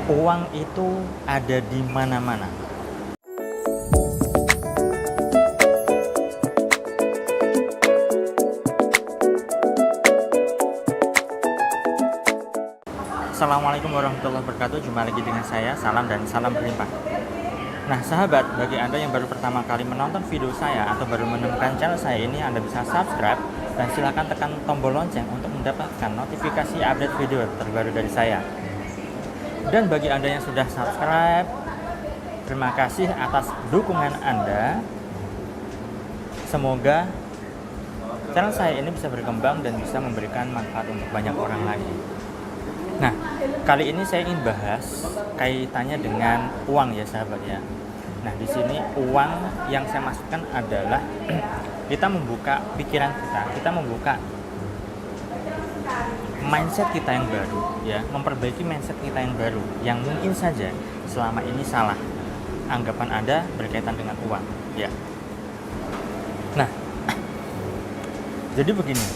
Uang itu ada di mana-mana. Assalamualaikum warahmatullahi wabarakatuh. Jumpa lagi dengan saya, Salam dan salam berlimpah. Nah sahabat, bagi Anda yang baru pertama kali menonton video saya atau baru menemukan channel saya ini, Anda bisa subscribe dan silakan tekan tombol lonceng untuk mendapatkan notifikasi update video terbaru dari saya. Dan bagi Anda yang sudah subscribe, terima kasih atas dukungan Anda. Semoga channel saya ini bisa berkembang dan bisa memberikan manfaat untuk banyak orang lagi. Nah, kali ini saya ingin bahas kaitannya dengan uang ya sahabat ya. Nah, di sini uang yang saya maksudkan adalah kita membuka pikiran kita membuka mindset kita yang baru ya, memperbaiki mindset kita yang baru yang mungkin saja selama ini salah anggapan Anda berkaitan dengan uang ya. Nah, jadi begini,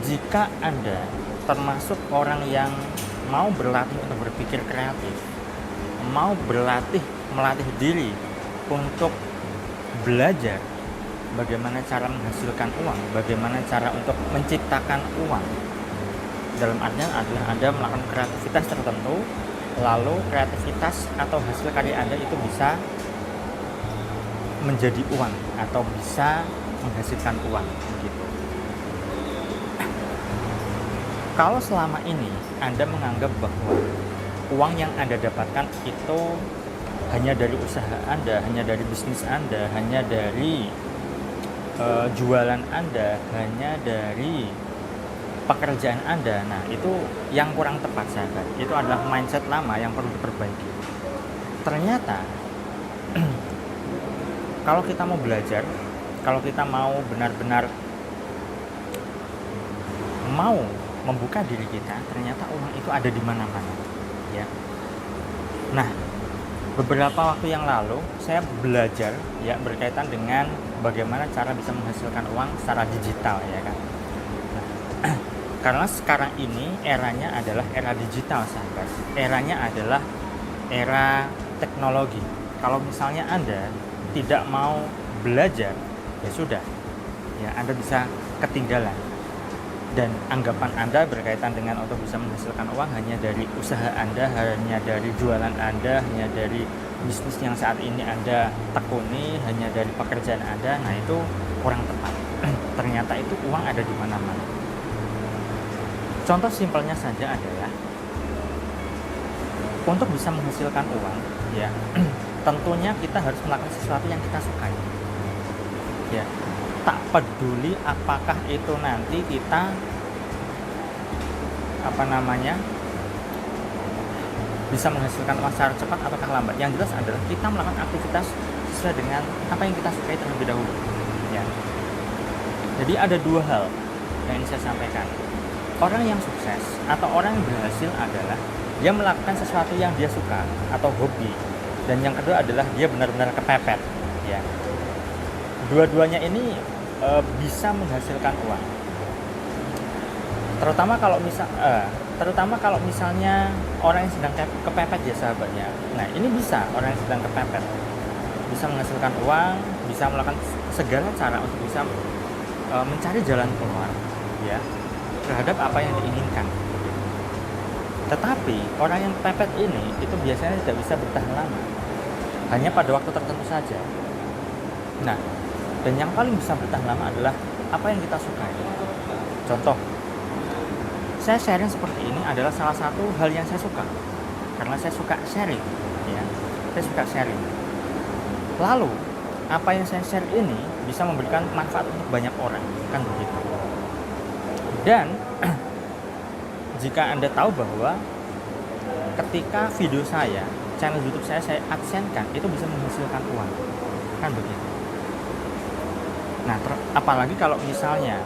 jika Anda termasuk orang yang mau berlatih untuk berpikir kreatif, mau melatih diri untuk belajar bagaimana cara menghasilkan uang, bagaimana cara untuk menciptakan uang. Dalam artian adalah Anda melakukan kreativitas tertentu, lalu kreativitas atau hasil karya Anda itu bisa menjadi uang atau bisa menghasilkan uang begitu. Kalau selama ini Anda menganggap bahwa uang yang Anda dapatkan itu hanya dari usaha Anda, hanya dari bisnis Anda, hanya dari jualan Anda, hanya dari pekerjaan Anda, nah itu yang kurang tepat sahabat. Itu adalah mindset lama yang perlu diperbaiki. Ternyata kalau kita mau belajar, kalau kita mau benar-benar mau membuka diri kita, ternyata uang itu ada di mana-mana ya. Nah, beberapa waktu yang lalu saya belajar ya berkaitan dengan bagaimana cara bisa menghasilkan uang secara digital ya kan. Nah, karena sekarang ini eranya adalah era digital sahabat. Eranya adalah era teknologi. Kalau misalnya Anda tidak mau belajar, ya sudah. Ya, Anda bisa ketinggalan. Dan anggapan Anda berkaitan dengan untuk bisa menghasilkan uang hanya dari usaha Anda, hanya dari jualan Anda, hanya dari bisnis yang saat ini Anda tekuni, hanya dari pekerjaan Anda, nah itu kurang tepat. Ternyata itu uang ada di mana-mana. Contoh simpelnya saja adalah untuk bisa menghasilkan uang, ya tentunya kita harus melakukan sesuatu yang kita sukai. Ya, tak peduli apakah itu nanti kita bisa menghasilkan uang secara cepat ataukah lambat. Yang jelas adalah kita melakukan aktivitas sesuai dengan apa yang kita sukai terlebih dahulu ya. Jadi ada dua hal yang ingin saya sampaikan. Orang yang sukses atau orang yang berhasil adalah dia melakukan sesuatu yang dia suka atau hobi, dan yang kedua adalah dia benar-benar kepepet ya. Dua-duanya ini bisa menghasilkan uang. Terutama kalau misalnya orang yang sedang kepepet ya sahabatnya. Nah, ini bisa orang yang sedang kepepet bisa menghasilkan uang, bisa melakukan segala cara untuk bisa mencari jalan keluar ya terhadap apa yang diinginkan. Tetapi orang yang kepepet ini itu biasanya tidak bisa bertahan lama, hanya pada waktu tertentu saja. Nah, dan yang paling bisa bertahan lama adalah apa yang kita sukai. Contoh, saya sharing seperti ini adalah salah satu hal yang saya suka, karena saya suka sharing ya. Saya suka sharing. Lalu apa yang saya share ini bisa memberikan manfaat untuk banyak orang, kan begitu. Dan jika Anda tahu bahwa ketika video saya, channel YouTube saya adsense-kan, itu bisa menghasilkan uang, kan begitu. Nah, apalagi kalau misalnya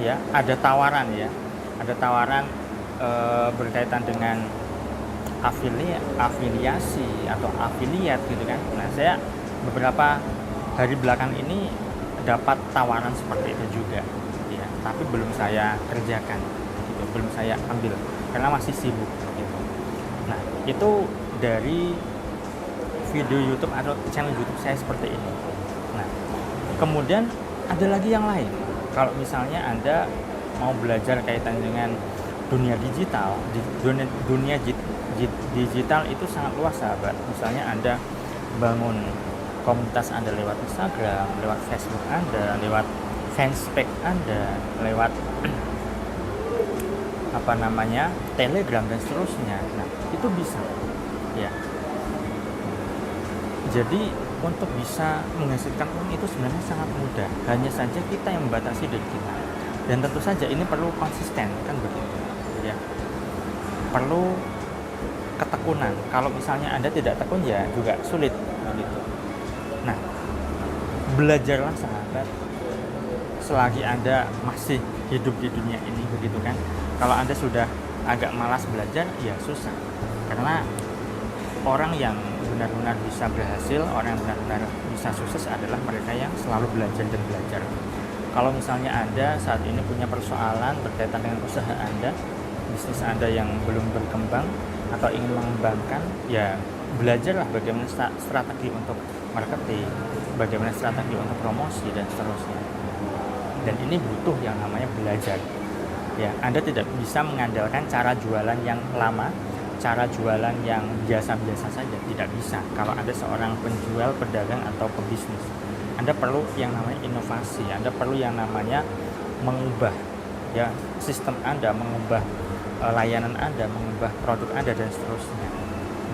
ya ada tawaran berkaitan dengan afiliasi atau afiliat gitu kan. Nah, saya beberapa hari belakang ini dapat tawaran seperti itu juga ya, tapi belum saya kerjakan gitu, belum saya ambil karena masih sibuk gitu. Itu dari video YouTube atau channel YouTube saya seperti ini. Nah, kemudian ada lagi yang lain. Kalau misalnya Anda mau belajar kaitan dengan dunia digital, digital itu sangat luas sahabat. Misalnya Anda bangun komunitas Anda lewat Instagram, lewat Facebook Anda, lewat fanspage Anda, lewat Telegram dan seterusnya. Nah, itu bisa ya. Jadi untuk bisa menghasilkan uang itu sebenarnya sangat mudah. Hanya saja kita yang membatasi diri kita. Dan tentu saja ini perlu konsisten, kan begitu ya. Perlu ketekunan. Kalau misalnya Anda tidak tekun ya juga sulit begitu. Nah, belajarlah sahabat selagi Anda masih hidup di dunia ini begitu kan. Kalau Anda sudah agak malas belajar ya susah. Karena orang yang benar-benar bisa berhasil, orang yang benar-benar bisa sukses adalah mereka yang selalu belajar dan belajar. Kalau misalnya Anda saat ini punya persoalan berkaitan dengan usaha Anda, bisnis Anda yang belum berkembang atau ingin mengembangkan, ya belajarlah bagaimana strategi untuk marketing, bagaimana strategi untuk promosi dan seterusnya. Dan ini butuh yang namanya belajar. Ya, Anda tidak bisa mengandalkan cara jualan yang lama, cara jualan yang biasa-biasa saja, tidak bisa. Kalau Anda seorang penjual, pedagang atau pebisnis, Anda perlu yang namanya inovasi. Anda perlu yang namanya mengubah ya sistem Anda, mengubah layanan Anda, mengubah produk Anda dan seterusnya.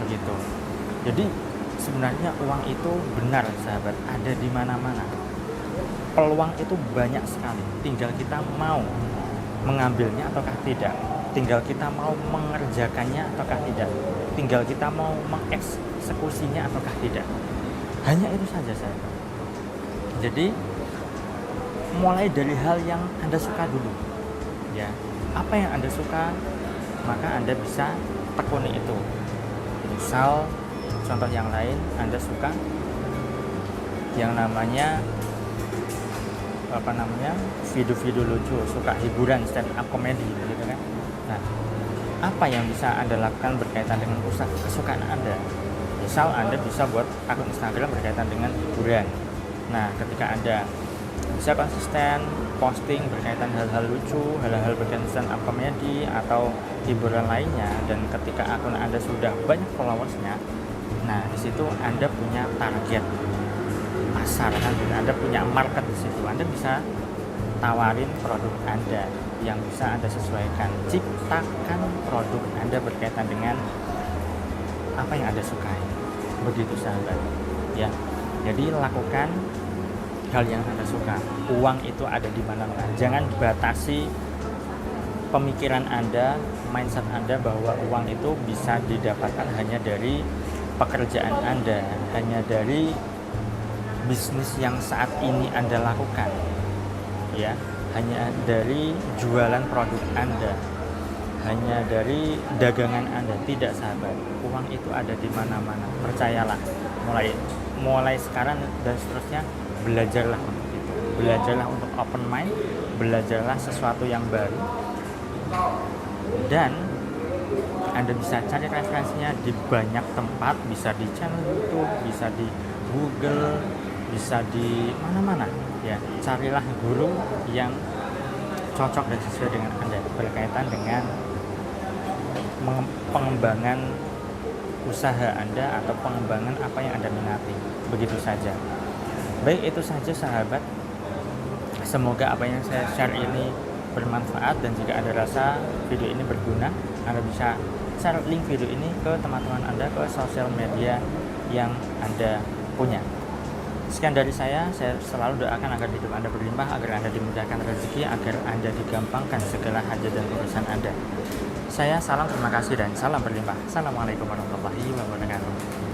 Begitu. Jadi sebenarnya uang itu benar sahabat, ada di mana-mana. Peluang itu banyak sekali. Tinggal kita mau mengambilnya ataukah tidak. Tinggal kita mau mengerjakannya ataukah tidak. Tinggal kita mau mengeksekusinya ataukah tidak. Hanya itu saja sahabat. Jadi mulai dari hal yang Anda suka dulu. Ya, apa yang Anda suka, maka Anda bisa tekuni itu. Misal contoh yang lain, Anda suka yang namanya video-video lucu, suka hiburan, stand up comedy begitu kan. Nah, apa yang bisa Anda lakukan berkaitan dengan usaha kesukaan Anda? Misal Anda bisa buat akun Instagram berkaitan dengan hiburan. Nah, ketika Anda bisa konsisten posting berkaitan hal-hal lucu, hal-hal berkaitan stand up comedy atau hiburan lainnya, dan ketika akun Anda sudah banyak followersnya, nah di situ Anda punya target pasar, Anda punya market di situ. Anda bisa tawarin produk Anda yang bisa Anda sesuaikan. Ciptakan produk Anda berkaitan dengan apa yang Anda sukai. Begitu sahabat. Ya. Jadi lakukan hal yang Anda suka. Uang itu ada di mana-mana. Jangan batasi pemikiran Anda, mindset Anda bahwa uang itu bisa didapatkan hanya dari pekerjaan Anda, hanya dari bisnis yang saat ini Anda lakukan, ya, hanya dari jualan produk Anda, hanya dari dagangan Anda. Tidak sahabat, uang itu ada di mana-mana. Percayalah, mulai sekarang dan seterusnya, belajarlah untuk itu, belajarlah untuk open mind, belajarlah sesuatu yang baru, dan Anda bisa cari referensinya di banyak tempat, bisa di channel YouTube, bisa di Google, bisa di mana-mana ya. Carilah guru yang cocok dan sesuai dengan Anda berkaitan dengan pengembangan usaha Anda atau pengembangan apa yang Anda minati. Begitu saja. Baik, itu saja sahabat. Semoga apa yang saya share ini bermanfaat, dan jika Anda rasa video ini berguna, Anda bisa share link video ini ke teman-teman Anda, ke sosial media yang Anda punya. Sekian dari saya selalu doakan agar hidup Anda berlimpah, agar Anda dimudahkan rezeki, agar Anda digampangkan segala hajat dan urusan Anda. Saya salam terima kasih dan salam berlimpah. Assalamualaikum warahmatullahi wabarakatuh.